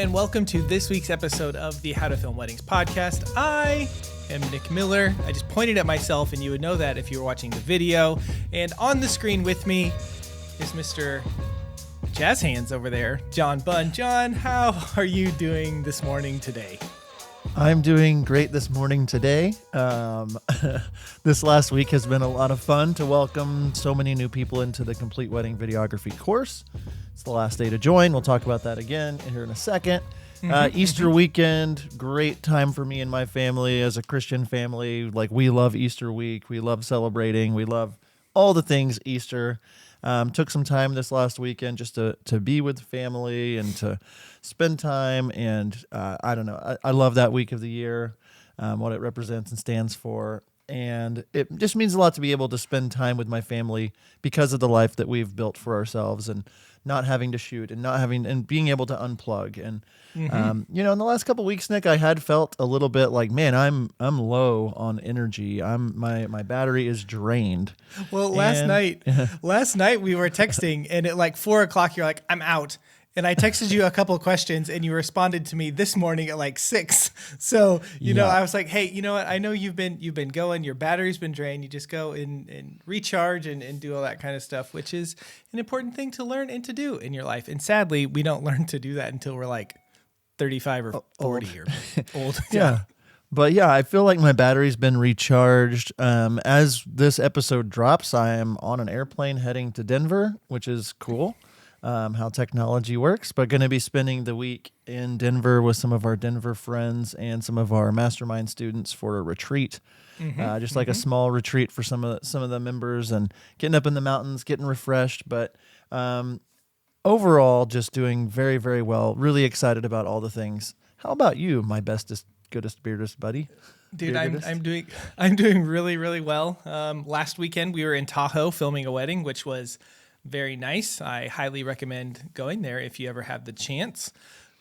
and welcome to this week's episode of the How to Film Weddings podcast. I am Nick Miller. I just pointed at myself, and you would know that if you were watching the video. And on the screen with me is Mr. Jazz Hands over there, John Bunn. John, how are you doing this morning today? I'm doing great this morning today. This last week has been a lot of fun to welcome so many new people into the Complete Wedding Videography course. It's the last day to join. We'll talk about that again here in a second. Easter weekend, great time for me and my family as a Christian family. Like, we love Easter week. We love celebrating. We love all the things Easter. Took some time this last weekend just to be with the family and to spend time. And I don't know, I love that week of the year, what it represents and stands for. And it just means a lot to be able to spend time with my family because of the life that we've built for ourselves and not having to shoot and being able to unplug. And, in the last couple of weeks, Nick, I had felt a little bit like, man, I'm low on energy. My battery is drained. Well, last night we were texting, and at like 4:00, you're like, I'm out. And I texted you a couple of questions, and you responded to me this morning at like 6. So, I was like, hey, you know what? I know you've been going, your battery's been drained. You just go and recharge and do all that kind of stuff, which is an important thing to learn and to do in your life. And sadly, we don't learn to do that until we're like 35 or 40 or old. Yeah. But yeah, I feel like my battery's been recharged. As this episode drops, I am on an airplane heading to Denver, which is cool. How technology works, but going to be spending the week in Denver with some of our Denver friends and some of our mastermind students for a retreat, like a small retreat for some of the members, and getting up in the mountains, getting refreshed. But overall, just doing very, very well. Really excited about all the things. How about you, my bestest, goodest, beardest buddy? Dude, I'm doing really, really well. Last weekend we were in Tahoe filming a wedding, which was very nice. I highly recommend going there if you ever have the chance.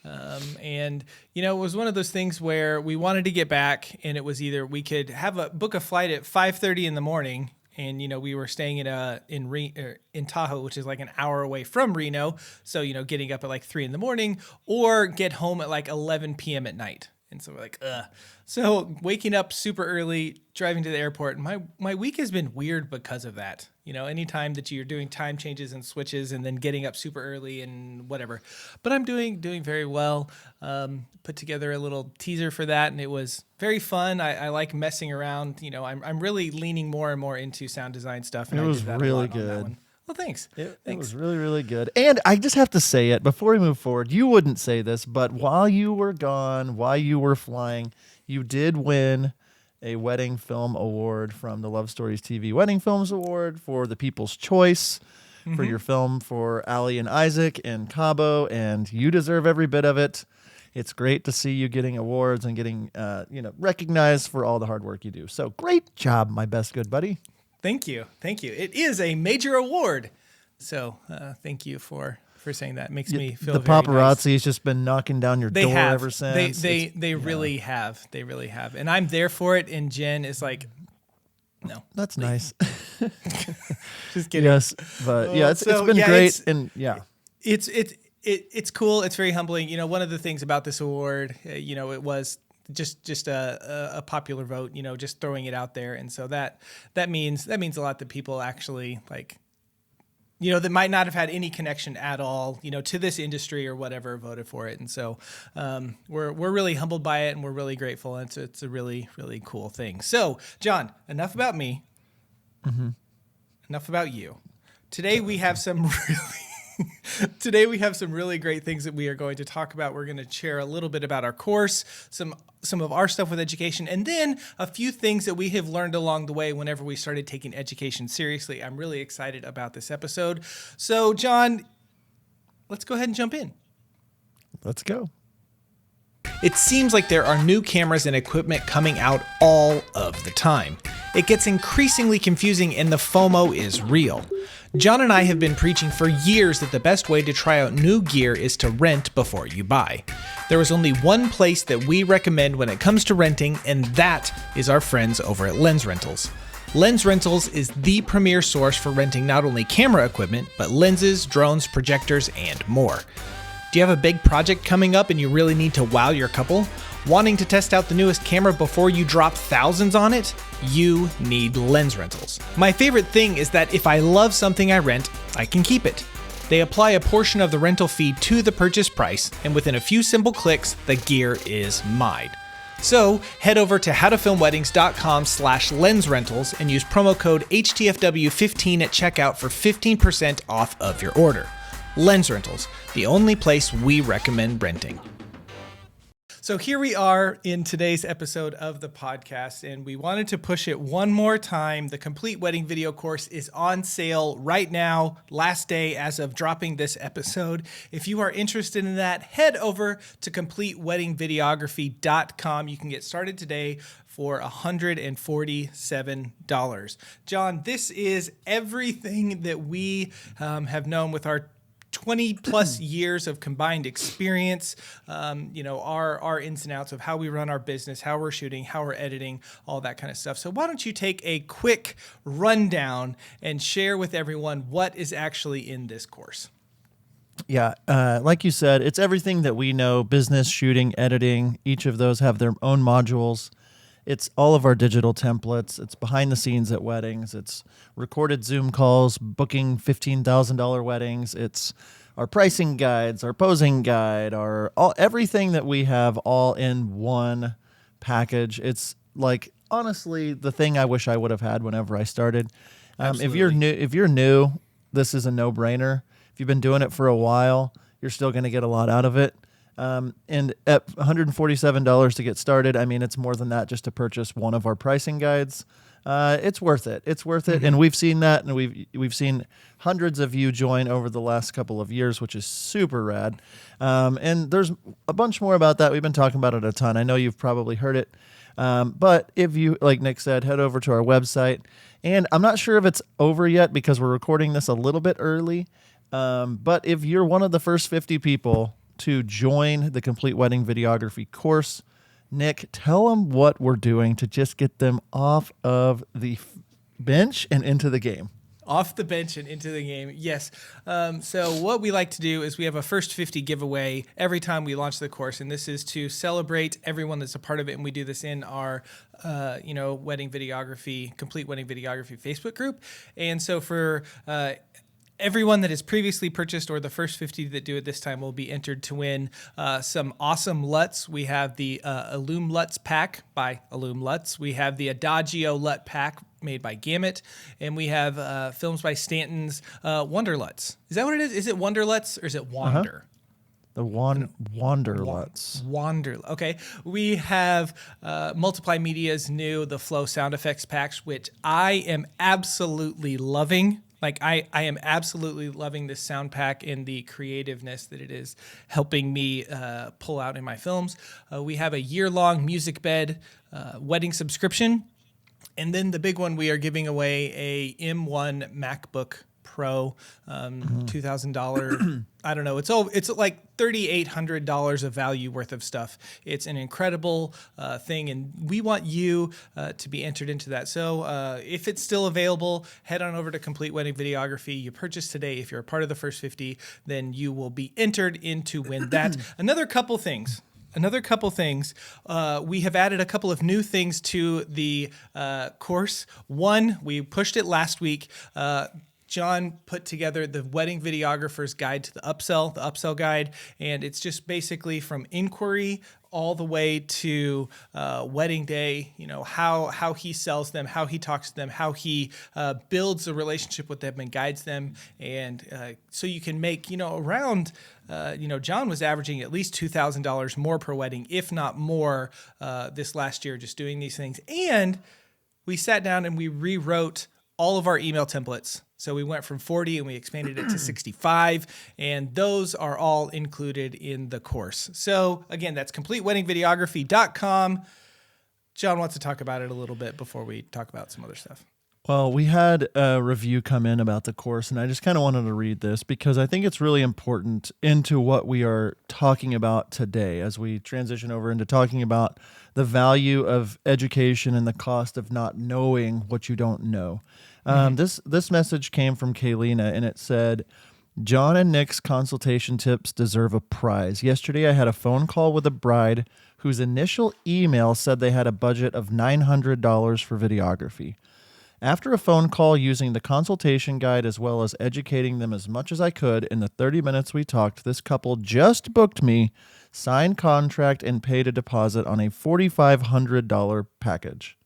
It was one of those things where we wanted to get back, and it was either we could book a flight at 5:30 in the morning, and we were staying in Tahoe, which is like an hour away from Reno. So getting up at like 3 in the morning, or get home at like 11 p.m. at night. And so we're like, ugh. So waking up super early, driving to the airport, my week has been weird because of that. Anytime that you're doing time changes and switches and then getting up super early and whatever. But I'm doing very well. Put together a little teaser for that, and it was very fun. I like messing around. I'm really leaning more and more into sound design stuff. And it was really good. Well, thanks. It was really, really good. And I just have to say it before we move forward. You wouldn't say this, but while you were gone, while you were flying, you did win a wedding film award from the Love Stories TV Wedding Films Award for the People's Choice for your film for Allie and Isaac in Cabo, and you deserve every bit of it. It's great to see you getting awards and getting recognized for all the hard work you do. So great job, my best good buddy. Thank you. It is a major award. So thank you for saying that. It makes me feel the very paparazzi's nice. Just been knocking down your door ever since. They really have. They really have. And I'm there for it. And Jen is like, no. That's nice. Just kidding. Yes. But it's been great. It's cool. It's very humbling. One of the things about this award, it was just a popular vote, just throwing it out there. And so that means a lot that people actually like, that might not have had any connection at all, to this industry or whatever, voted for it. And so we're really humbled by it, and we're really grateful. And it's a really, really cool thing. So, John, enough about me. Enough about you. Today we have some really great things that we are going to talk about. We're going to share a little bit about our course, some of our stuff with education, and then a few things that we have learned along the way whenever we started taking education seriously. I'm really excited about this episode. So, John, let's go ahead and jump in. Let's go. It seems like there are new cameras and equipment coming out all of the time. It gets increasingly confusing, and the FOMO is real. John and I have been preaching for years that the best way to try out new gear is to rent before you buy. There is only one place that we recommend when it comes to renting, and that is our friends over at Lens Rentals. Lens Rentals is the premier source for renting not only camera equipment, but lenses, drones, projectors, and more. Do you have a big project coming up and you really need to wow your couple? Wanting to test out the newest camera before you drop thousands on it? You need lens rentals. My favorite thing is that if I love something I rent, I can keep it. They apply a portion of the rental fee to the purchase price, and within a few simple clicks, the gear is mine. So head over to howtofilmweddings.com/lensrentals and use promo code HTFW15 at checkout for 15% off of your order. Lens Rentals, the only place we recommend renting. So here we are in today's episode of the podcast, and we wanted to push it one more time. The complete wedding video course is on sale right now, last day as of dropping this episode. If you are interested in that, head over to completeweddingvideography.com. You can get started today for $147. John, this is everything that we have known with our 20 plus years of combined experience, our ins and outs of how we run our business, how we're shooting, how we're editing, all that kind of stuff. So why don't you take a quick rundown and share with everyone what is actually in this course? Yeah, like you said, it's everything that we know, business, shooting, editing. Each of those have their own modules. It's all of our digital templates. It's behind the scenes at weddings. It's recorded Zoom calls, booking $15,000 weddings. It's our pricing guides, our posing guide, everything that we have all in one package. It's like, honestly, the thing I wish I would have had whenever I started. If you're new, this is a no-brainer. If you've been doing it for a while, you're still going to get a lot out of it. And at $147 to get started, I mean, it's more than that just to purchase one of our pricing guides. It's worth it. It's worth it. Mm-hmm. And we've seen that, and we've seen hundreds of you join over the last couple of years, which is super rad. And there's a bunch more about that. We've been talking about it a ton. I know you've probably heard it. But if you, like Nick said, head over to our website. And I'm not sure if it's over yet because we're recording this a little bit early. But if you're one of the first 50 people to join the Complete Wedding Videography course, Nick, tell them what we're doing to just get them off of the bench and into the game. Off the bench and into the game, yes. So what we like to do is we have a first 50 giveaway every time we launch the course, and this is to celebrate everyone that's a part of it, and we do this in our wedding videography, Complete Wedding Videography Facebook group. And so for everyone that has previously purchased, or the first 50 that do it this time, will be entered to win some awesome LUTs. We have the Illume LUTs pack by Illume LUTs. We have the Adagio LUT pack made by Gamut. And we have Films by Stanton's Wonder LUTs. Is that what it is? Is it Wonder LUTs or is it Wander? The Wander LUTs. Wander. Okay. We have Multiply Media's new The Flow sound effects packs, which I am absolutely loving. Like, I am absolutely loving this sound pack and the creativeness that it is helping me pull out in my films. We have a year-long music bed wedding subscription. And then the big one, we are giving away a M1 MacBook Pro, $2,000. I don't know. It's like $3,800 of value worth of stuff. It's an incredible thing, and we want you to be entered into that. So if it's still available, head on over to Complete Wedding Videography. You purchase today. If you're a part of the first 50, then you will be entered in to win that. Another couple things. We have added a couple of new things to the course. One, we pushed it last week. John put together the Wedding Videographer's Guide to the upsell guide, and it's just basically from inquiry all the way to wedding day, how he sells them, how he talks to them, how he builds a relationship with them and guides them. And so you can make, around, John was averaging at least $2,000 more per wedding, if not more, this last year, just doing these things. And we sat down and we rewrote all of our email templates. So we went from 40 and we expanded it to 65, and those are all included in the course. So again, that's completeweddingvideography.com. John wants to talk about it a little bit before we talk about some other stuff. Well, we had a review come in about the course, and I just kind of wanted to read this because I think it's really important into what we are talking about today as we transition over into talking about the value of education and the cost of not knowing what you don't know. This message came from Kaylina, and it said, John and Nick's consultation tips deserve a prize. Yesterday, I had a phone call with a bride whose initial email said they had a budget of $900 for videography. After a phone call using the consultation guide as well as educating them as much as I could in the 30 minutes we talked, this couple just booked me, signed contract, and paid a deposit on a $4,500 package.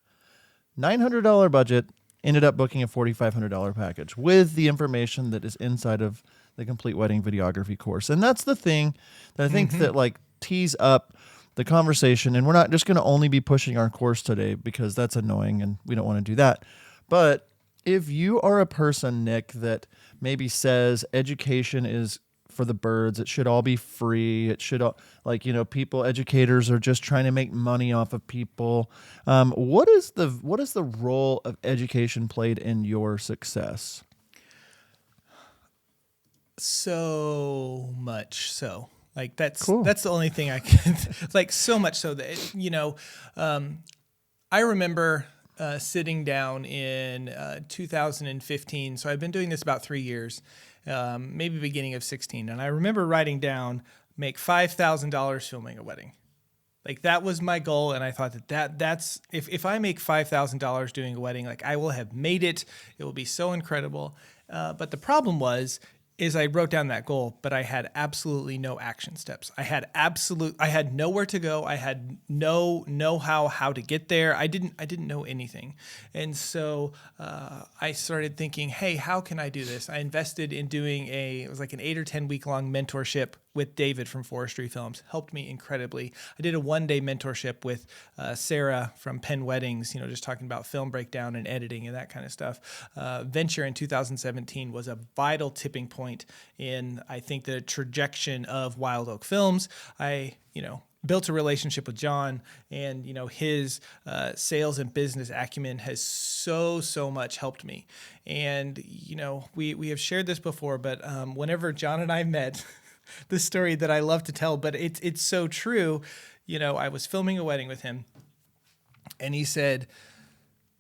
$900 budget, ended up booking a $4,500 package with the information that is inside of the complete wedding videography course. And that's the thing that I think that like tees up the conversation. And we're not just going to only be pushing our course today because that's annoying and we don't want to do that. But if you are a person, Nick, that maybe says education is for the birds, it should all be free. It should all, like, you know, educators are just trying to make money off of people. What is the role of education played in your success? So much so. Like that's Cool. that's the only thing I can like, so much so that I remember sitting down in 2015. So I've been doing this about 3 years, maybe beginning of 16. And I remember writing down, make $5,000 filming a wedding. Like that was my goal. And I thought that's, if I make $5,000 doing a wedding, like I will have made it. It will be so incredible. But the problem is I wrote down that goal, but I had absolutely no action steps. I had nowhere to go. I had no know-how how to get there. I didn't know anything. And so I started thinking, hey, how can I do this? I invested in doing it was like an 8 or 10 week long mentorship with David from Forestry Films. Helped me incredibly. I did a 1-day mentorship with Sarah from Penn Weddings, just talking about film breakdown and editing and that kind of stuff. Venture in 2017 was a vital tipping point in, I think, the trajectory of Wild Oak Films. I built a relationship with John, and his sales and business acumen has so much helped me. And we have shared this before, but whenever John and I met, the story that I love to tell, but it's so true. I was filming a wedding with him, and he said,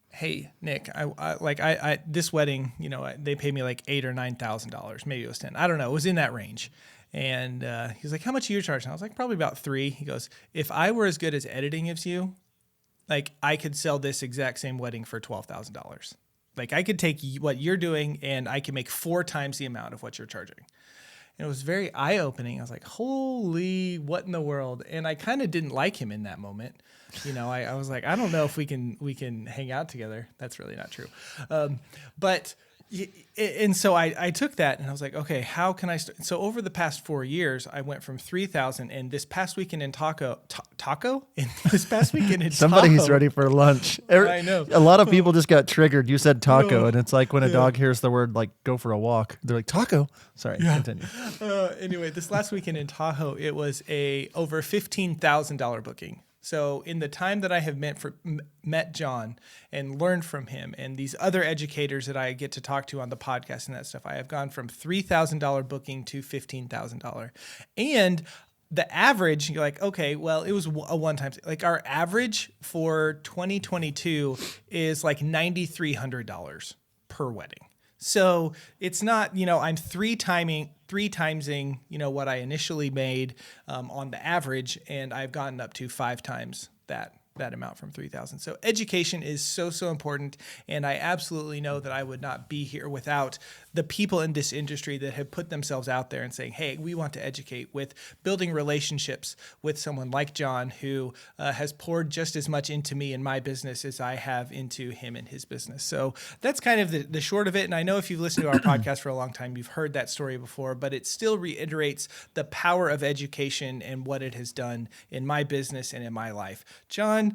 "Hey, Nick, I this wedding, they paid me like $8,000 or $9,000, maybe it was 10. I don't know. It was in that range." And he's like, "How much are you charging?" I was like, "Probably about 3." He goes, "If I were as good as editing as you, like I could sell this exact same wedding for $12,000. Like I could take what you're doing and I can make 4 times the amount of what you're charging." And it was very eye-opening. I was like, holy, what in the world? And I kind of didn't like him in that moment. I was like, I don't know if we can hang out together. That's really not true. And so I took that and I was like, okay, how can I start? So over the past 4 years, I went from 3,000, and this past weekend in this past weekend in Somebody's Tahoe, ready for lunch. I know. A lot of people just got triggered. You said taco, No. and it's like when a dog hears the word like "go for a walk," they're like taco. Sorry, continue. Anyway, this last weekend in Tahoe, it was a over $15,000 booking. So in the time that I have met John and learned from him and these other educators that I get to talk to on the podcast and that stuff, I have gone from $3,000 booking to $15,000. And the average, you're like, okay, well, it was a one-time thing. Like our average for 2022 is like $9,300 per wedding. So it's not, I'm three timesing, what I initially made on the average, and I've gotten up to 5 times that amount from 3,000. So education is so important, and I absolutely know that I would not be here without the people in this industry that have put themselves out there and saying, hey, we want to educate, with building relationships with someone like John, who has poured just as much into me and my business as I have into him and his business. So that's kind of the short of it. And I know if you've listened to our podcast for a long time, you've heard that story before, but it still reiterates the power of education and what it has done in my business and in my life. John,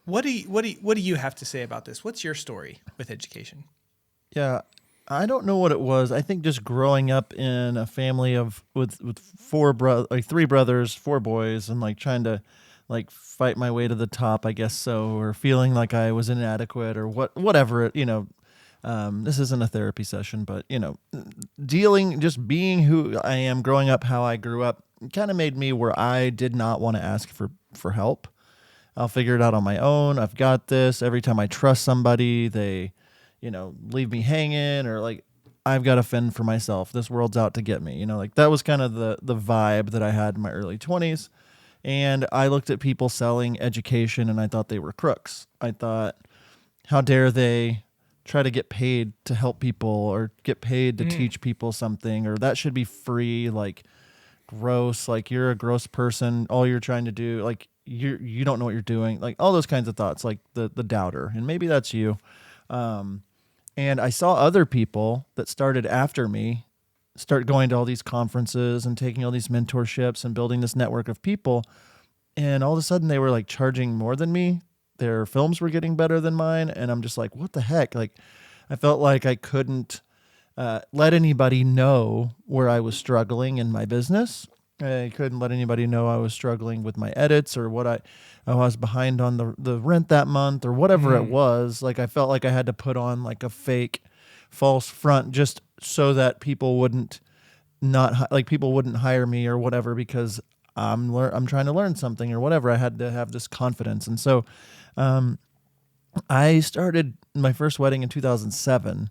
what do you have to say about this? What's your story with education? Yeah, I don't know what it was. I think just growing up in a family with 3 brothers, 4 boys, and like trying to like fight my way to the top, I guess so, or feeling like I was inadequate or whatever. This isn't a therapy session, but just being who I am, growing up how I grew up, kind of made me where I did not want to ask for help. I'll figure it out on my own. I've got this. Every time I trust somebody, they leave me hanging, or like I've got to fend for myself. This world's out to get me. Like that was kind of the vibe that I had in my early 20s. And I looked at people selling education and I thought they were crooks. I thought, how dare they try to get paid to help people or get paid to teach people something, or that should be free. Like, gross. Like, you're a gross person. All you're trying to do, like, you don't know what you're doing. Like, all those kinds of thoughts, like the doubter. And maybe that's you. And I saw other people that started after me start going to all these conferences and taking all these mentorships and building this network of people. And all of a sudden they were like charging more than me. Their films were getting better than mine. And I'm just like, what the heck? Like, I felt like I couldn't let anybody know where I was struggling in my business. I couldn't let anybody know I was struggling with my edits or what I was behind on the rent that month or whatever it was. Like, I felt like I had to put on like a fake false front just so that people wouldn't people wouldn't hire me or whatever, because I'm trying to learn something or whatever. I had to have this confidence. And so I started my first wedding in 2007.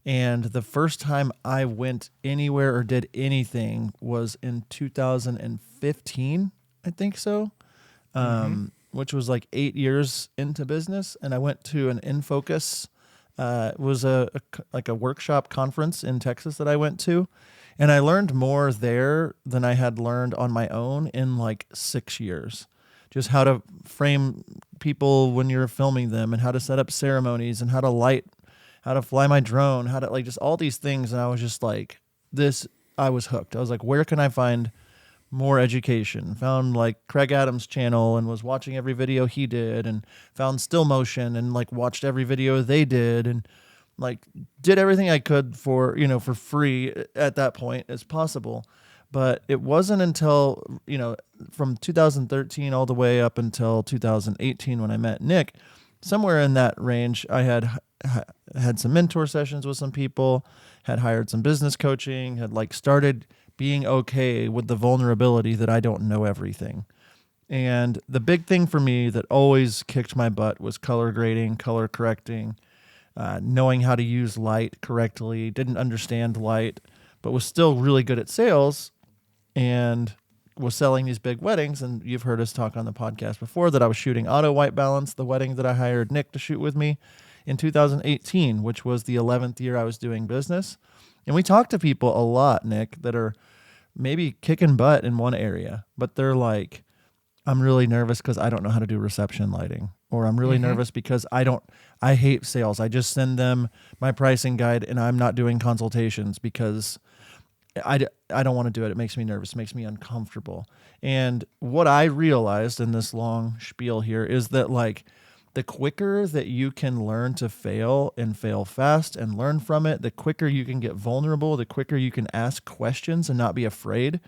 And the first time I went anywhere or did anything was in 2015, I think so, which was like 8 years into business. And I went to an In Focus. It was a workshop conference in Texas that I went to. And I learned more there than I had learned on my own in like 6 years. Just how to frame people when you're filming them and how to set up ceremonies and how to fly my drone, how to like just all these things. And I was just like, I was hooked. I was like, where can I find more education? Found like Craig Adams' channel and was watching every video he did, and found Still Motion and like watched every video they did, and like did everything I could for free at that point as possible. But it wasn't until, from 2013 all the way up until 2018 when I met Nick, somewhere in that range, I had some mentor sessions with some people, had hired some business coaching, had like started being okay with the vulnerability that I don't know everything. And the big thing for me that always kicked my butt was color grading, color correcting, knowing how to use light correctly. Didn't understand light, but was still really good at sales and was selling these big weddings. And you've heard us talk on the podcast before that I was shooting Auto White Balance, the wedding that I hired Nick to shoot with me in 2018, which was the 11th year I was doing business. And we talk to people a lot, Nick, that are maybe kicking butt in one area, but they're like, I'm really nervous because I don't know how to do reception lighting, or I'm really nervous because I hate sales. I just send them my pricing guide and I'm not doing consultations because I don't want to do it. It makes me nervous. It makes me uncomfortable. And what I realized in this long spiel here is that like the quicker that you can learn to fail and fail fast and learn from it, the quicker you can get vulnerable, the quicker you can ask questions and not be afraid,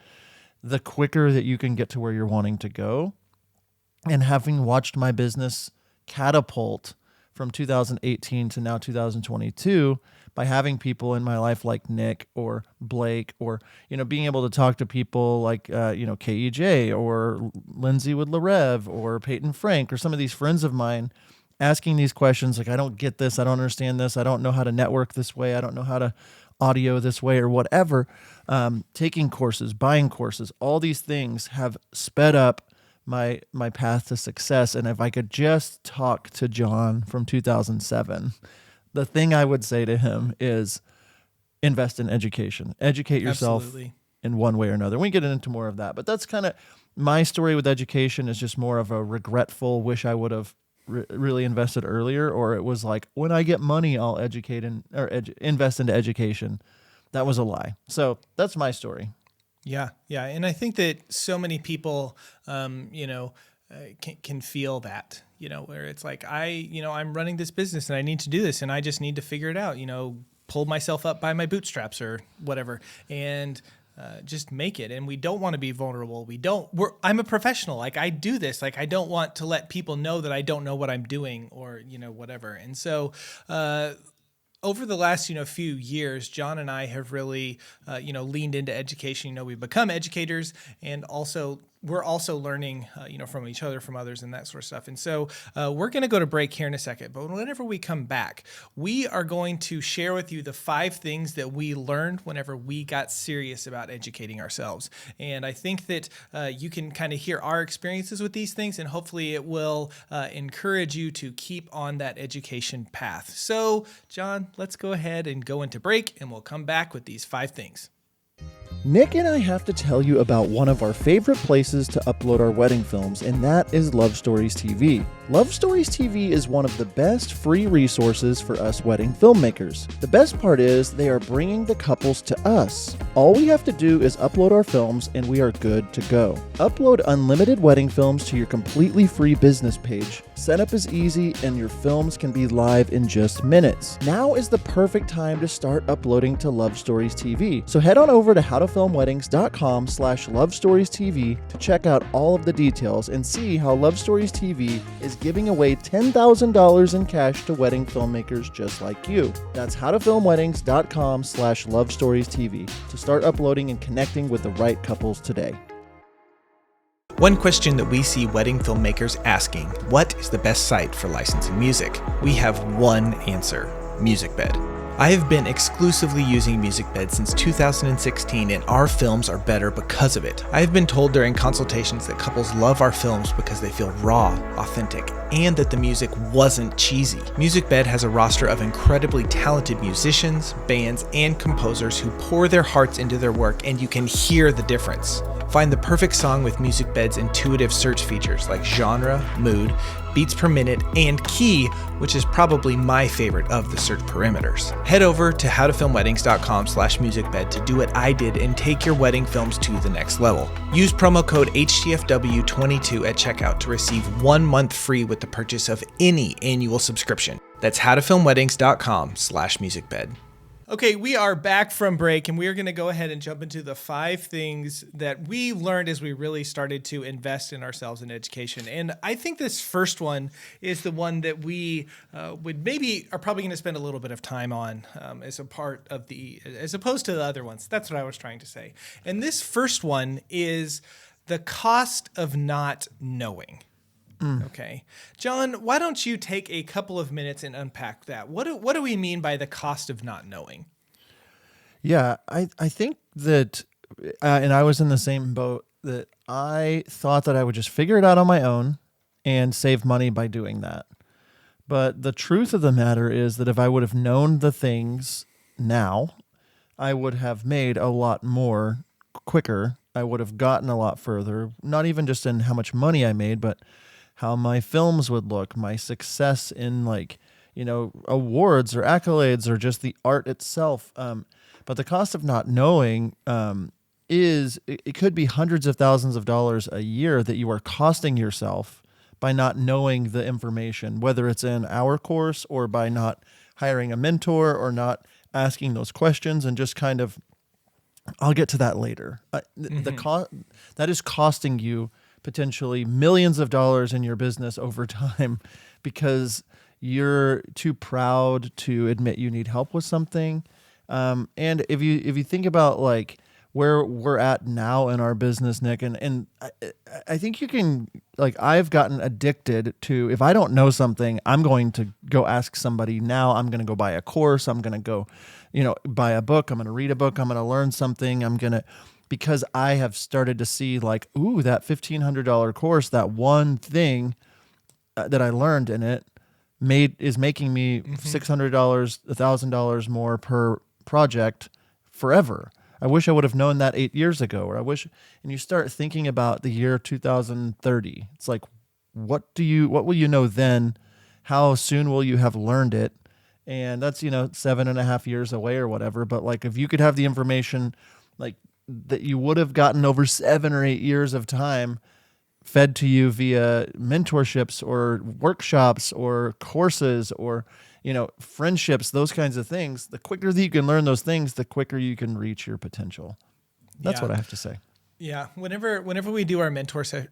the quicker that you can get to where you're wanting to go. And having watched my business catapult from 2018 to now 2022 by having people in my life like Nick or Blake, or, being able to talk to people like, KEJ or Lindsay with LaRev or Peyton Frank or some of these friends of mine, asking these questions like, I don't get this. I don't understand this. I don't know how to network this way. I don't know how to audio this way or whatever. Taking courses, buying courses, all these things have sped up my path to success. And if I could just talk to John from 2007, the thing I would say to him is invest in education. Educate yourself Absolutely. in one way or another. We can get into more of that, but that's kind of my story with education. Is just more of a regretful wish I would have really invested earlier, or it was like, when I get money, I'll educate invest into education. That was a lie. So that's my story. Yeah. And I think that so many people, can feel that, where it's like, I'm running this business and I need to do this and I just need to figure it out, pull myself up by my bootstraps or whatever, and just make it. And we don't want to be vulnerable. I'm a professional. Like, I do this. Like, I don't want to let people know that I don't know what I'm doing or, whatever. And so, over the last, few years, John and I have really, leaned into education. We've become educators, and also we're also learning, from each other, from others, and that sort of stuff. And so we're going to go to break here in a second. But whenever we come back, we are going to share with you the 5 things that we learned whenever we got serious about educating ourselves. And I think that you can kind of hear our experiences with these things, and hopefully it will encourage you to keep on that education path. So, John, let's go ahead and go into break, and we'll come back with these 5 things. Nick and I have to tell you about one of our favorite places to upload our wedding films, and that is Love Stories TV. Love Stories TV is one of the best free resources for us wedding filmmakers. The best part is they are bringing the couples to us. All we have to do is upload our films and we are good to go. Upload unlimited wedding films to your completely free business page. Setup is easy and your films can be live in just minutes. Now is the perfect time to start uploading to Love Stories TV. So head on over to howtofilmweddings.com/lovestoriestv to check out all of the details and see how Love Stories TV is giving away $10,000 in cash to wedding filmmakers just like you. That's howtofilmweddings.com/lovestoriestv to start uploading and connecting with the right couples today. One question that we see wedding filmmakers asking: what is the best site for licensing music? We have one answer: MusicBed. I have been exclusively using MusicBed since 2016, and our films are better because of it. I have been told during consultations that couples love our films because they feel raw, authentic, and that the music wasn't cheesy. MusicBed has a roster of incredibly talented musicians, bands, and composers who pour their hearts into their work, and you can hear the difference. Find the perfect song with MusicBed's intuitive search features like genre, mood, beats per minute, and key, which is probably my favorite of the search parameters. Head over to howtofilmweddings.com/musicbed to do what I did and take your wedding films to the next level. Use promo code HTFW22 at checkout to receive 1 month free with the purchase of any annual subscription. That's howtofilmweddings.com/musicbed. Okay, we are back from break, and we are going to go ahead and jump into the 5 things that we learned as we really started to invest in ourselves in education. And I think this first one is the one that we are probably going to spend a little bit of time on as opposed to the other ones. That's what I was trying to say. And this first one is the cost of not knowing. Okay. John, why don't you take a couple of minutes and unpack that? What do we mean by the cost of not knowing? Yeah, I think that, and I was in the same boat, that I thought that I would just figure it out on my own and save money by doing that. But the truth of the matter is that if I would have known the things now, I would have made a lot more quicker. I would have gotten a lot further, not even just in how much money I made, but how my films would look, my success in awards or accolades or just the art itself. But the cost of not knowing it could be hundreds of thousands of dollars a year that you are costing yourself by not knowing the information, whether it's in our course or by not hiring a mentor or not asking those questions and just kind of, I'll get to that later. That is costing you potentially millions of dollars in your business over time because you're too proud to admit you need help with something. And if you think about like where we're at now in our business, Nick, and I think you can, like, I've gotten addicted to, if I don't know something, I'm going to go ask somebody now. I'm going to go buy a course. I'm going to go, buy a book. I'm going to read a book. I'm going to learn something. Because I have started to see like, ooh, that $1,500 course, that one thing that I learned in it is making me $600, $1,000 more per project forever. I wish I would have known that 8 years ago, and you start thinking about the year 2030. It's like, what will you know then? How soon will you have learned it? And that's, 7.5 years away or whatever. But like, if you could have the information like that you would have gotten over 7 or 8 years of time fed to you via mentorships or workshops or courses or, friendships, those kinds of things, the quicker that you can learn those things, the quicker you can reach your potential. That's what I have to say. Yeah. Whenever we do our mentorship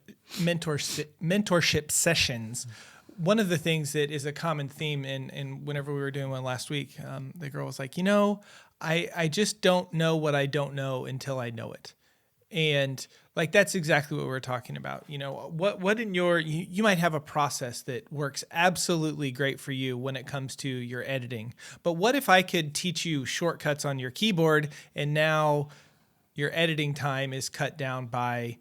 sessions, one of the things that is a common theme, and whenever we were doing one last week, the girl was like, I just don't know what I don't know until I know it. And like that's exactly what we're talking about. You know, what in your you might have a process that works absolutely great for you when it comes to your editing. But what if I could teach you shortcuts on your keyboard and now your editing time is cut down by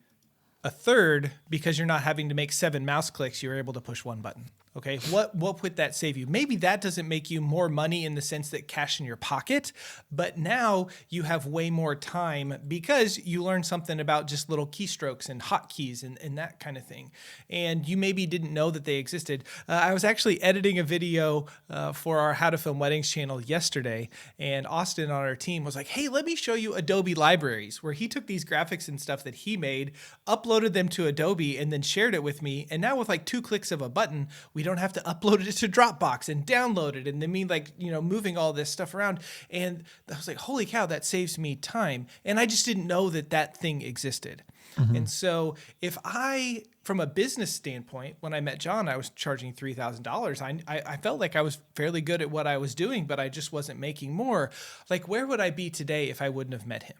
a third because you're not having to make 7 mouse clicks, you're able to push one button. Okay, what would that save you? Maybe that doesn't make you more money in the sense that cash in your pocket, but now you have way more time because you learned something about just little keystrokes and hotkeys and that kind of thing. And you maybe didn't know that they existed. I was actually editing a video for our How to Film Weddings channel yesterday, and Austin on our team was like, hey, let me show you Adobe libraries, where he took these graphics and stuff that he made, uploaded them to Adobe, and then shared it with me. And now with like 2 clicks of a button, we don't have to upload it to Dropbox and download it and then moving all this stuff around. And I was like, holy cow, that saves me time. And I just didn't know that thing existed. Mm-hmm. And so if I, from a business standpoint, when I met John, I was charging $3,000. I felt like I was fairly good at what I was doing, but I just wasn't making more. Like, where would I be today if I wouldn't have met him?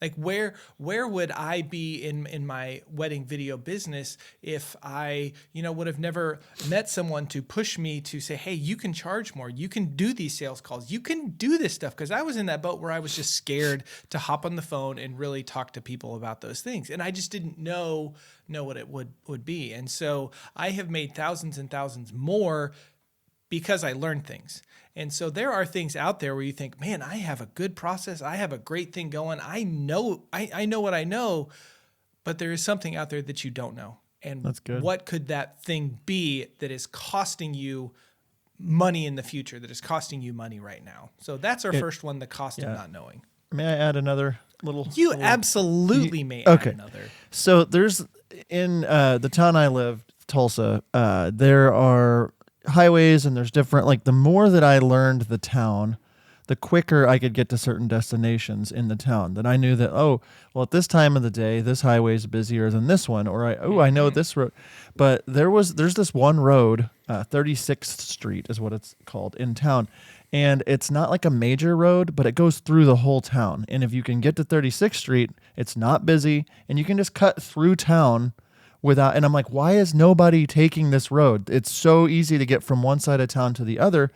Like where would I be in my wedding video business if I, would have never met someone to push me to say, hey, you can charge more. You can do these sales calls. You can do this stuff. Because I was in that boat where I was just scared to hop on the phone and really talk to people about those things. And I just didn't know what it would be. And so I have made thousands and thousands more because I learned things. And so there are things out there where you think, man, I have a good process. I have a great thing going. I know what I know, but there is something out there that you don't know. And that's good. What could that thing be that is costing you money in the future, that is costing you money right now? So that's our first one, the cost of not knowing. May I add another little? You absolutely may add another. So there's, in the town I live, Tulsa, there are highways and there's different, like the more that I learned the town, the quicker I could get to certain destinations in the town. That I knew that, at this time of the day, this highway is busier than this one, or I know this road. But there's this one road, 36th Street is what it's called in town. And it's not like a major road, but it goes through the whole town. And if you can get to 36th Street, it's not busy and you can just cut through town and I'm like, why is nobody taking this road? It's so easy to get from one side of town to the other.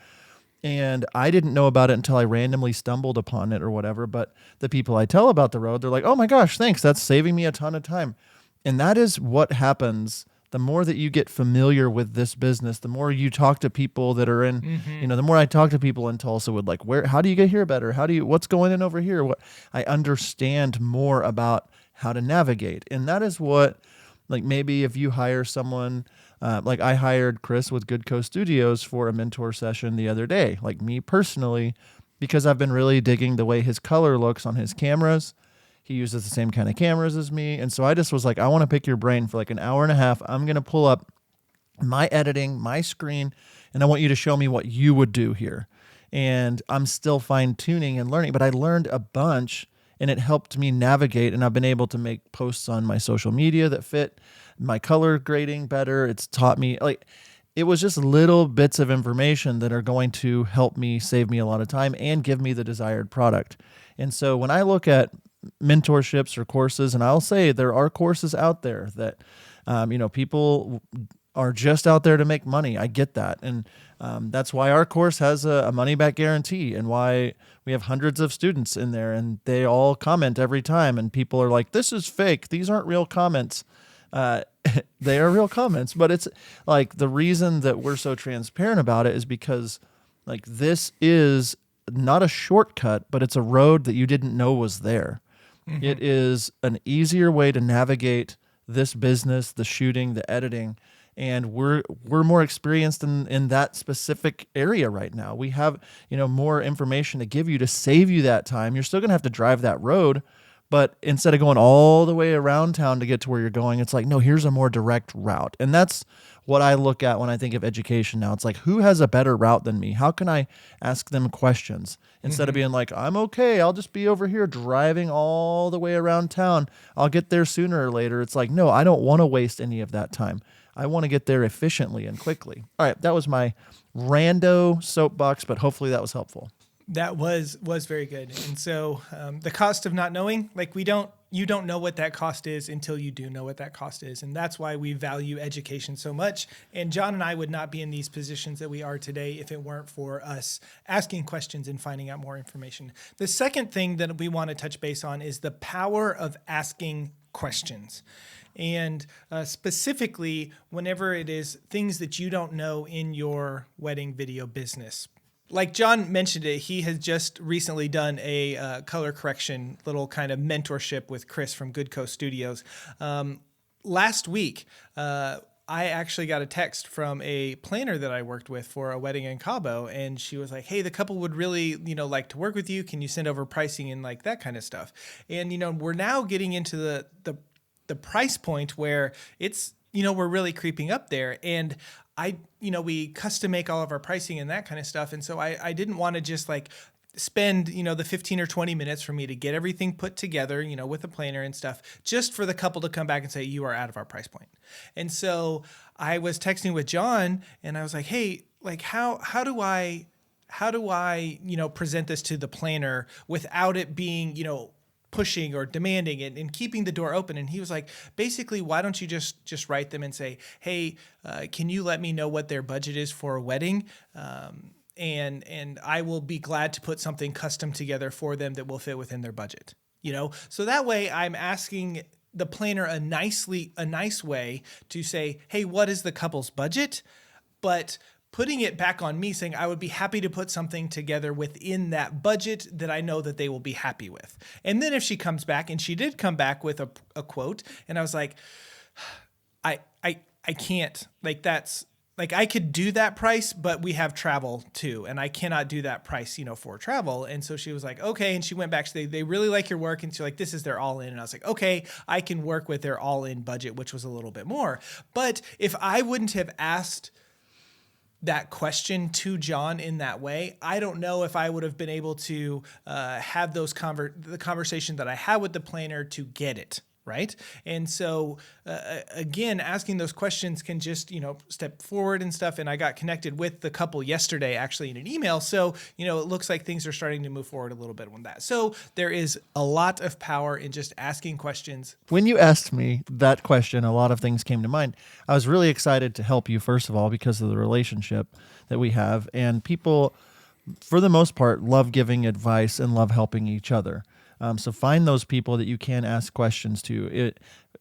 And I didn't know about it until I randomly stumbled upon it or whatever. But the people I tell about the road, they're like, oh my gosh, thanks. That's saving me a ton of time. And that is what happens. The more that you get familiar with this business, the more you talk to people that are in, the more I talk to people in Tulsa with like, how do you get here better? What's going on over here? I understand more about how to navigate. And that is what, like maybe if you hire someone, like I hired Chris with Good Co Studios for a mentor session the other day, like me personally, because I've been really digging the way his color looks on his cameras. He uses the same kind of cameras as me. And so I just was like, I want to pick your brain for like an hour and a half. I'm going to pull up my editing, my screen, and I want you to show me what you would do here. And I'm still fine tuning and learning, but I learned a bunch. And it helped me navigate, and I've been able to make posts on my social media that fit my color grading better. It's taught me, like, it was just little bits of information that are going to help me save me a lot of time and give me the desired product. And so when I look at mentorships or courses, and I'll say there are courses out there that, people are just out there to make money. I get that. And that's why our course has a money-back guarantee and why we have hundreds of students in there and they all comment every time. And people are like, this is fake. These aren't real comments. They are real comments. But it's like the reason that we're so transparent about it is because like this is not a shortcut, but it's a road that you didn't know was there. Mm-hmm. It is an easier way to navigate this business, the shooting, the editing. And we're more experienced in that specific area right now. We have, more information to give you to save you that time. You're still going to have to drive that road, but instead of going all the way around town to get to where you're going, it's like, no, here's a more direct route. And that's what I look at when I think of education now. It's like, who has a better route than me? How can I ask them questions instead of being like, I'm okay, I'll just be over here driving all the way around town. I'll get there sooner or later. It's like, no, I don't want to waste any of that time. I want to get there efficiently and quickly. All right, that was my rando soapbox, but hopefully that was helpful. That was very good. And so the cost of not knowing, like you don't know what that cost is until you do know what that cost is. And that's why we value education so much. And John and I would not be in these positions that we are today if it weren't for us asking questions and finding out more information. The second thing that we want to touch base on is the power of asking questions. And specifically, whenever it is things that you don't know in your wedding video business. Like John mentioned it, he has just recently done a color correction little kind of mentorship with Chris from Good Coast Studios. Last week, I actually got a text from a planner that I worked with for a wedding in Cabo, and she was like, "Hey, the couple would really, like to work with you. Can you send over pricing and like that kind of stuff?" And we're now getting into the price point where it's we're really creeping up there, and we custom make all of our pricing and that kind of stuff. And so I didn't want to just like spend, the 15 or 20 minutes for me to get everything put together, with a planner and stuff, just for the couple to come back and say, you are out of our price point. And so I was texting with John and I was like, hey, like how do I present this to the planner without it being, pushing or demanding it and keeping the door open. And he was like, basically, why don't you just write them and say, hey, can you let me know what their budget is for a wedding? And I will be glad to put something custom together for them that will fit within their budget. So that way I'm asking the planner a nice way to say, hey, what is the couple's budget? But putting it back on me, saying I would be happy to put something together within that budget that I know that they will be happy with. And then if she comes back, and she did come back with a quote, and I was like, I can't, like that's, like I could do that price, but we have travel too, and I cannot do that price, for travel. And so she was like, okay. And she went back, they really like your work. And she's like, this is their all in. And I was like, okay, I can work with their all in budget, which was a little bit more. But if I wouldn't have asked that question to John in that way, I don't know if I would have been able to have the conversation that I had with the planner to get it. Right. And so, again, asking those questions can just, step forward and stuff. And I got connected with the couple yesterday, actually in an email. So, it looks like things are starting to move forward a little bit on that. So there is a lot of power in just asking questions. When you asked me that question, a lot of things came to mind. I was really excited to help you, first of all, because of the relationship that we have. And people, for the most part, love giving advice and love helping each other. So find those people that you can ask questions to.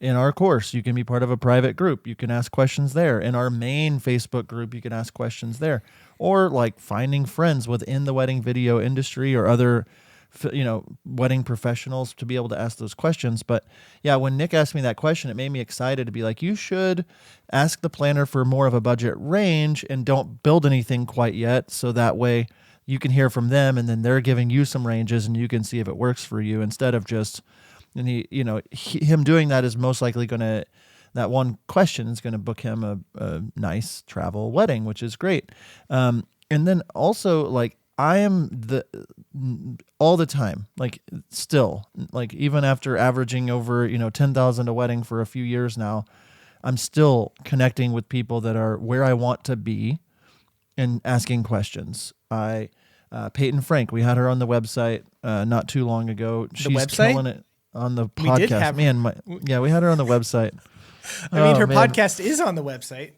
In our course, you can be part of a private group. You can ask questions there. In our main Facebook group, you can ask questions there. Or like finding friends within the wedding video industry or other, wedding professionals to be able to ask those questions. But yeah, when Nick asked me that question, it made me excited to be like, you should ask the planner for more of a budget range and don't build anything quite yet. So that way you can hear from them, and then they're giving you some ranges, and you can see if it works for you instead of just, and him doing that is most likely that one question is going to book him a nice travel wedding, which is great. And then also like I am all the time, like still, like even after averaging over, 10,000 a wedding for a few years now, I'm still connecting with people that are where I want to be and asking questions. Peyton Frank, we had her on the website not too long ago. She's killing it on the podcast. We had her on the website. Her podcast is on the website.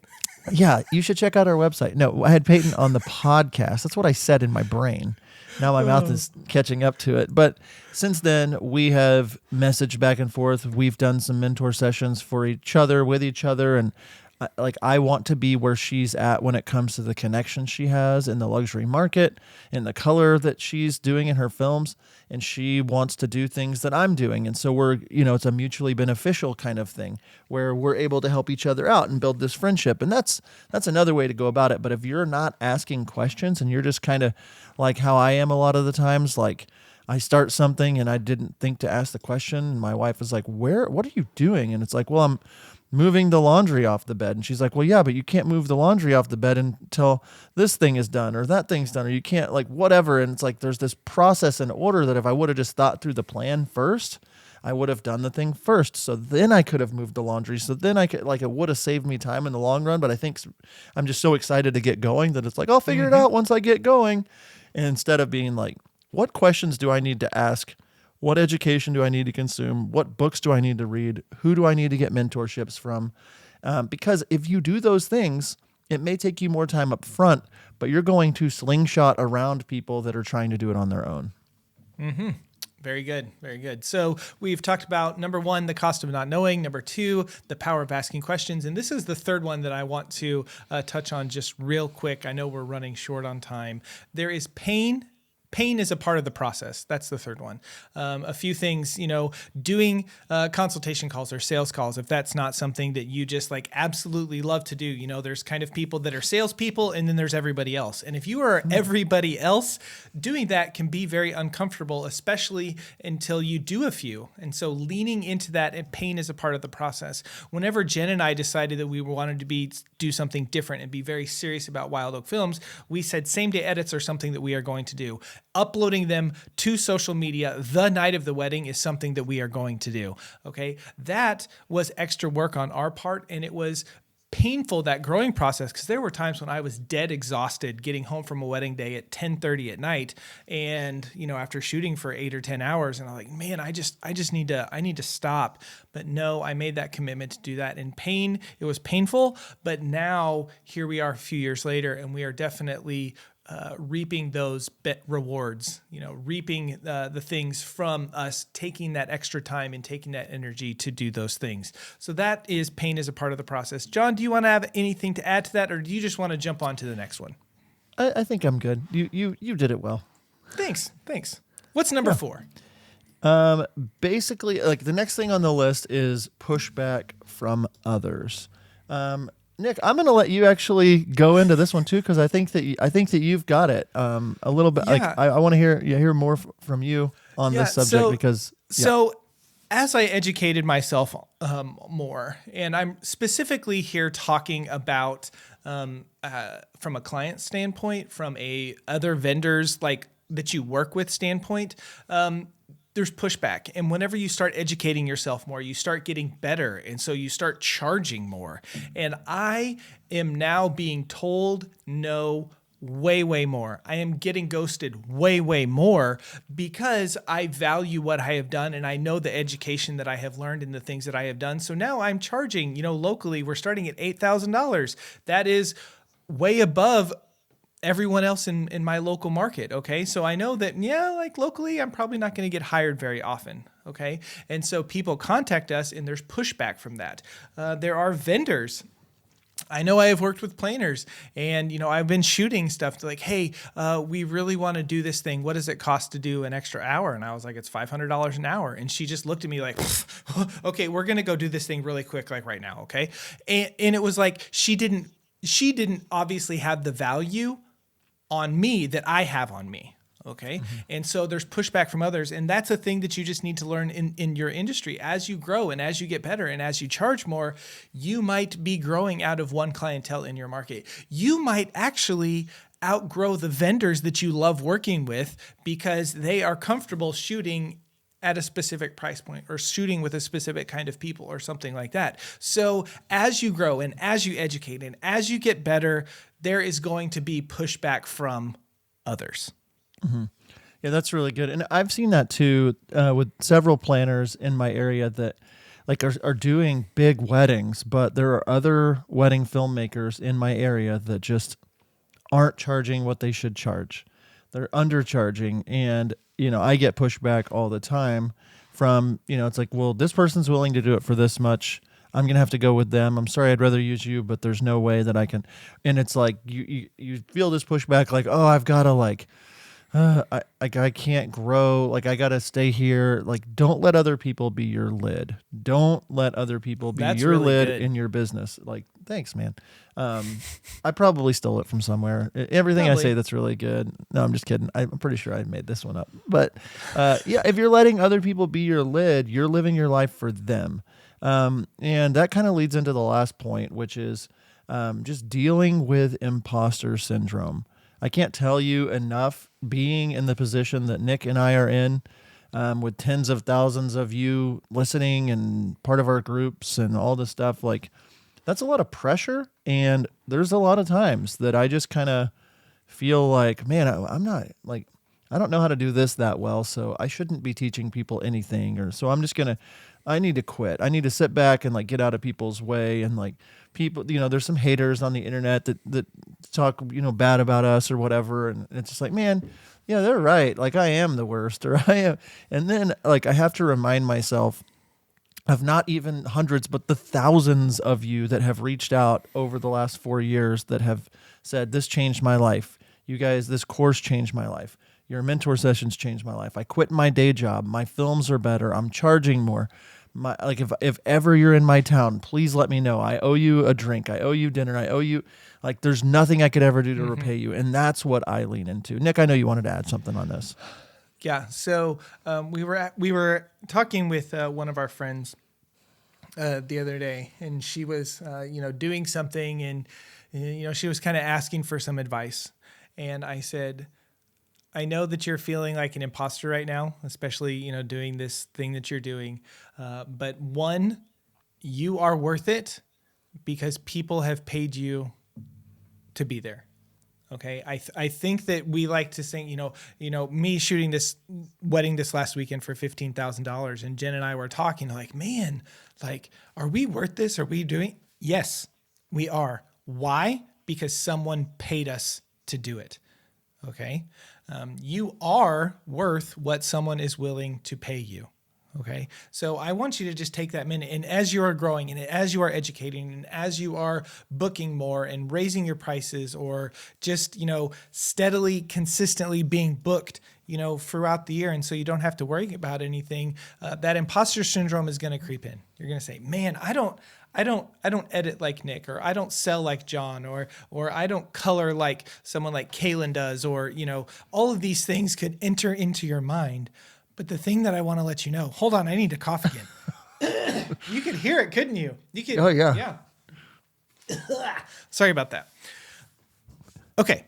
Yeah, you should check out our website. No, I had Peyton on the podcast. That's what I said in my brain. Now my mouth is catching up to it. But since then, we have messaged back and forth. We've done some mentor sessions for each other, with each other, and I want to be where she's at when it comes to the connection she has in the luxury market, in the color that she's doing in her films, and she wants to do things that I'm doing. And so we're, it's a mutually beneficial kind of thing where we're able to help each other out and build this friendship. And that's another way to go about it. But if you're not asking questions and you're just kind of like how I am a lot of the times, like I start something and I didn't think to ask the question, and my wife is like, what are you doing? And it's like, well, I'm moving the laundry off the bed. And she's like, well, yeah, but you can't move the laundry off the bed until this thing is done or that thing's done, or you can't, like, whatever. And it's like, there's this process and order that if I would have just thought through the plan first, I would have done the thing first. So then I could have moved the laundry. So then I could, like, it would have saved me time in the long run. But I think I'm just so excited to get going that it's like, I'll figure it out once I get going. And instead of being like, what questions do I need to ask? What education do I need to consume? What books do I need to read? Who do I need to get mentorships from? Because if you do those things, it may take you more time up front, but you're going to slingshot around people that are trying to do it on their own. Mm-hmm. Very good. Very good. So we've talked about number one, the cost of not knowing. Number two, the power of asking questions. And this is the third one that I want to touch on just real quick. I know we're running short on time. There is pain. Pain is a part of the process. That's the third one. A few things, doing consultation calls or sales calls, if that's not something that you just like absolutely love to do, there's kind of people that are salespeople and then there's everybody else. And if you are everybody else, doing that can be very uncomfortable, especially until you do a few. And so leaning into that, and pain is a part of the process. Whenever Jen and I decided that we wanted to do something different and be very serious about Wild Oak Films, we said same day edits are something that we are going to do. Uploading them to social media the night of the wedding is something that we are going to do. Okay. That was extra work on our part, and it was painful, that growing process, because there were times when I was dead exhausted getting home from a wedding day at 10:30 at night, and after shooting for 8 or 10 hours, and I'm like, man, I need to stop. But no, I made that commitment to do that in pain. It was painful, but now here we are a few years later, and we are definitely reaping those rewards, reaping the things from us taking that extra time and taking that energy to do those things. So that is pain as a part of the process. John, do you want to have anything to add to that, or do you just want to jump on to the next one? I think I'm good. You did it well. Thanks. What's number 4? Basically, like the next thing on the list is pushback from others. Nick, I'm going to let you actually go into this one too, because I think that you've got it a little bit. Yeah. Like I want to hear more from you on this subject So as I educated myself more, and I'm specifically here talking about from a client standpoint, from a other vendors like that you work with standpoint. There's pushback. And whenever you start educating yourself more, you start getting better. And so you start charging more. And I am now being told no way, way more. I am getting ghosted way, way more because I value what I have done. And I know the education that I have learned and the things that I have done. So now I'm charging, locally, we're starting at $8,000. That is way above everyone else in my local market. Okay. So I know that, like locally, I'm probably not going to get hired very often. Okay. And so people contact us and there's pushback from that. There are vendors. I know I have worked with planners and, I've been shooting stuff to like, hey, we really want to do this thing. What does it cost to do an extra hour? And I was like, it's $500 an hour. And she just looked at me like, okay, we're going to go do this thing really quick, like right now. Okay. And it was like, she didn't obviously have the value on me that I have on me. Okay. Mm-hmm. And so there's pushback from others. And that's a thing that you just need to learn in your industry. As you grow and as you get better and as you charge more, you might be growing out of one clientele in your market. You might actually outgrow the vendors that you love working with because they are comfortable shooting at a specific price point or shooting with a specific kind of people or something like that. So as you grow and as you educate and as you get better, there is going to be pushback from others. Mm-hmm. Yeah, that's really good. And I've seen that too with several planners in my area that like are doing big weddings, but there are other wedding filmmakers in my area that just aren't charging what they should charge. They're undercharging. And, I get pushback all the time from, it's like, well, this person's willing to do it for this much. I'm going to have to go with them. I'm sorry, I'd rather use you, but there's no way that I can. And it's like, you feel this pushback like, oh, I've got to I can't grow. Like I got to stay here. Like, don't let other people be your lid. Don't let other people be your really lid good. In your business. Like, thanks, man. I probably stole it from somewhere. Everything probably. I say that's really good. No, I'm just kidding. I'm pretty sure I made this one up. But yeah, if you're letting other people be your lid, you're living your life for them. And that kind of leads into the last point, which is just dealing with imposter syndrome. I can't tell you enough, being in the position that Nick and I are in, with tens of thousands of you listening and part of our groups and all this stuff, like that's a lot of pressure. And there's a lot of times that I just kind of feel like, man, I'm not like, I don't know how to do this that well, so I shouldn't be teaching people anything, or so I'm just gonna, I need to quit. I need to sit back and like get out of people's way, and like people, there's some haters on the internet that talk, bad about us or whatever, and it's just like, man, yeah, they're right. Like I am the worst, or I am, and then like I have to remind myself of not even hundreds, but the thousands of you that have reached out over the last 4 years that have said, this changed my life. You guys, this course changed my life. Your mentor sessions changed my life. I quit my day job. My films are better. I'm charging more. If ever you're in my town, please let me know. I owe you a drink. I owe you dinner. I owe you, like, there's nothing I could ever do to repay you. And that's what I lean into. Nick, I know you wanted to add something on this. Yeah. So we were talking with one of our friends the other day, and she was doing something, and she was kind of asking for some advice. And I said, I know that you're feeling like an imposter right now, especially doing this thing that you're doing. But one, you are worth it because people have paid you to be there. Okay, I think that we like to think, me shooting this wedding this last weekend for $15,000, and Jen and I were talking like, man, like, are we worth this? Are we doing? Yes, we are. Why? Because someone paid us to do it. Okay, you are worth what someone is willing to pay you. Okay, so I want you to just take that minute, and as you are growing and as you are educating and as you are booking more and raising your prices, or just, steadily, consistently being booked, throughout the year. And so you don't have to worry about anything. That imposter syndrome is going to creep in. You're going to say, man, I don't edit like Nick, or I don't sell like John, or I don't color like someone like Kaylin does, or, all of these things could enter into your mind. But the thing that I want to let you know, hold on, I need to cough again. You could hear it, couldn't you? You could. Oh, yeah. Yeah. Sorry about that. Okay.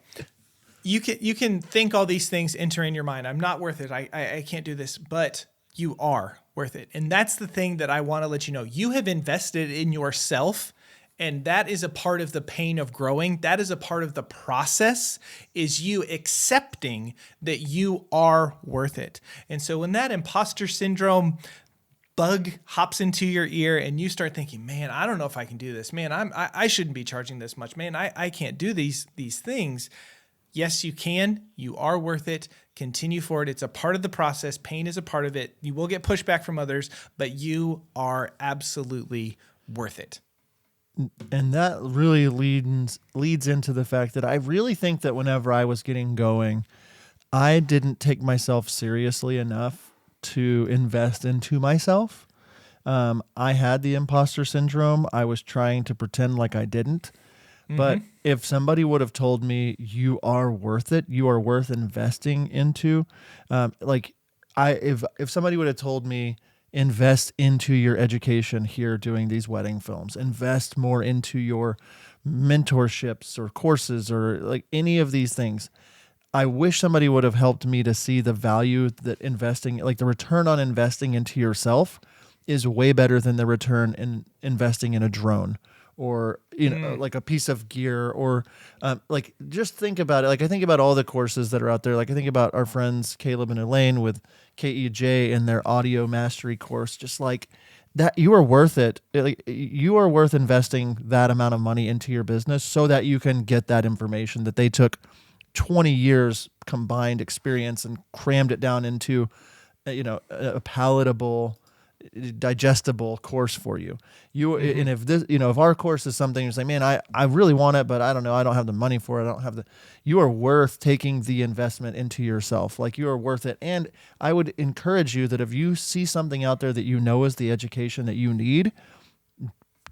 You can think all these things enter in your mind. I'm not worth it. I can't do this, but you are worth it. And that's the thing that I want to let you know. You have invested in yourself, and that is a part of the pain of growing. That is a part of the process, is you accepting that you are worth it. And so when that imposter syndrome bug hops into your ear and you start thinking, man, I don't know if I can do this. Man, I shouldn't be charging this much. Man, I can't do these things. Yes, you can. You are worth it. Continue forward. It's a part of the process. Pain is a part of it. You will get pushback from others, but you are absolutely worth it. And that really leads into the fact that I really think that whenever I was getting going, I didn't take myself seriously enough to invest into myself. I had the imposter syndrome. I was trying to pretend like I didn't. But if somebody would have told me, you are worth it, you are worth investing into, if somebody would have told me, invest into your education here doing these wedding films, invest more into your mentorships or courses or like any of these things, I wish somebody would have helped me to see the value that investing, like the return on investing into yourself, is way better than the return in investing in a drone or like a piece of gear, or like just think about it. Like I think about all the courses that are out there. Like I think about our friends Caleb and Elaine with KEJ and their audio mastery course. Just like that, you are worth it. Like you are worth investing that amount of money into your business so that you can get that information that they took 20 years combined experience and crammed it down into a palatable, digestible course for you. And if this, if our course is something you're saying, man, I really want it, but I don't know, I don't have the money for it. You are worth taking the investment into yourself. Like you are worth it. And I would encourage you that if you see something out there that is the education that you need,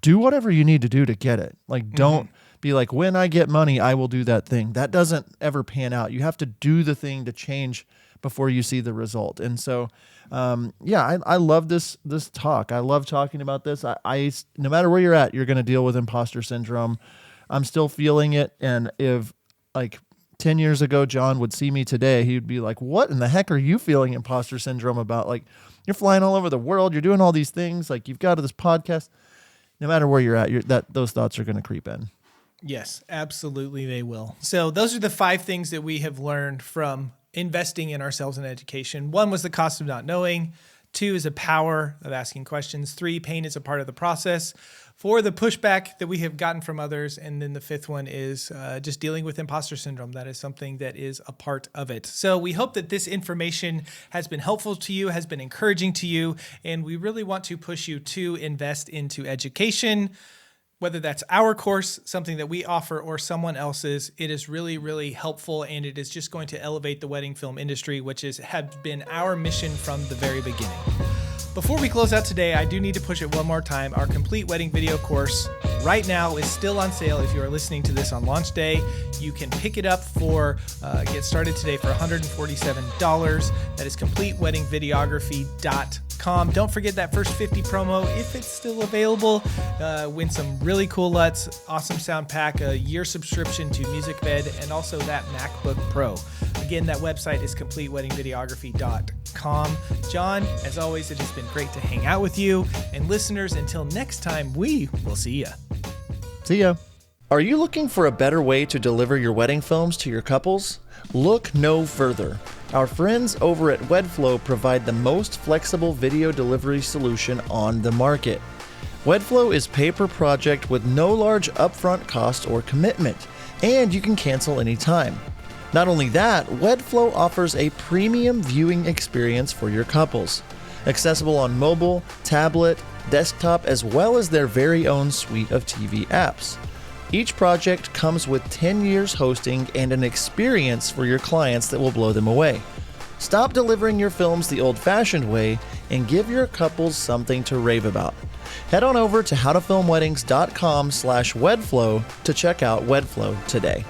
do whatever you need to do to get it. Like don't be like, when I get money, I will do that thing. That doesn't ever pan out. You have to do the thing to change before you see the result. And so, I love this talk. I love talking about this. I no matter where you're at, you're going to deal with imposter syndrome. I'm still feeling it. And if like 10 years ago, John would see me today, he'd be like, what in the heck are you feeling imposter syndrome about? Like you're flying all over the world. You're doing all these things. Like you've got this podcast. No matter where you're at, those thoughts are going to creep in. Yes, absolutely they will. So those are the 5 things that we have learned from investing in ourselves in education. 1 was the cost of not knowing. 2 is the power of asking questions. 3, pain is a part of the process. 4, the pushback that we have gotten from others. And then the 5th one is just dealing with imposter syndrome. That is something that is a part of it. So we hope that this information has been helpful to you, has been encouraging to you, and we really want to push you to invest into education. Whether that's our course, something that we offer, or someone else's, it is really, really helpful, and it is just going to elevate the wedding film industry, which has been our mission from the very beginning. Before we close out today, I do need to push it one more time. Our complete wedding video course right now is still on sale. If you are listening to this on launch day, you can pick it up for, get started today for $147. That is completeweddingvideography.com. Don't forget that first 50 promo, if it's still available. Win some really cool LUTs, awesome sound pack, a year subscription to MusicBed, and also that MacBook Pro. Again, that website is completeweddingvideography.com. John, as always, it has been great to hang out with you. And listeners, until next time, we will see ya. See ya. Are you looking for a better way to deliver your wedding films to your couples? Look no further. Our friends over at WedFlow provide the most flexible video delivery solution on the market. WedFlow is pay per project with no large upfront cost or commitment, and you can cancel anytime. Not only that, WedFlow offers a premium viewing experience for your couples, accessible on mobile, tablet, desktop, as well as their very own suite of TV apps. Each project comes with 10 years hosting and an experience for your clients that will blow them away. Stop delivering your films the old-fashioned way and give your couples something to rave about. Head on over to howtofilmweddings.com/WedFlow to check out WedFlow today.